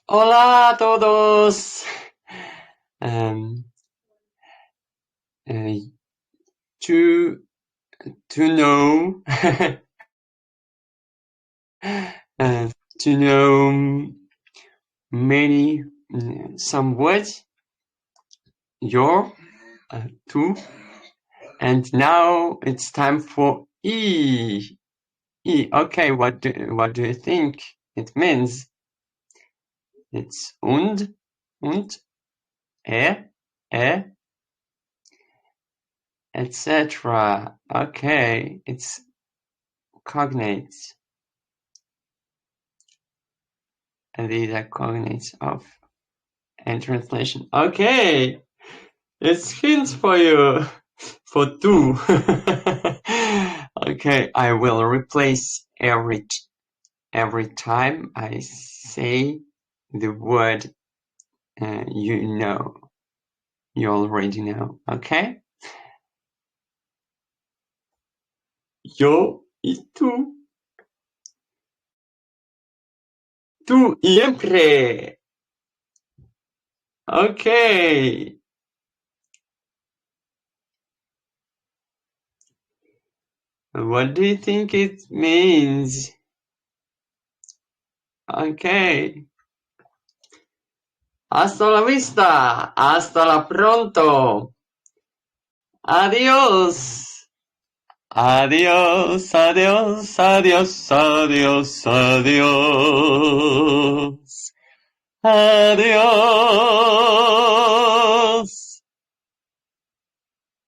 Hola a todos. Um, uh, to know uh, to know many some words, your two, and now it's time for E. E. Okay, what do you think it means? It's und, etc. Okay, it's cognates. And these are cognates of and translation. Okay, it's hints for you for two. Okay, I will replace every time I say the word you already know. Okay, yo y tú y siempre. Okay. What do you think it means? Okay. Hasta la vista. Hasta la pronto. Adiós. Adiós, adiós, adiós, adiós, adiós. Adiós.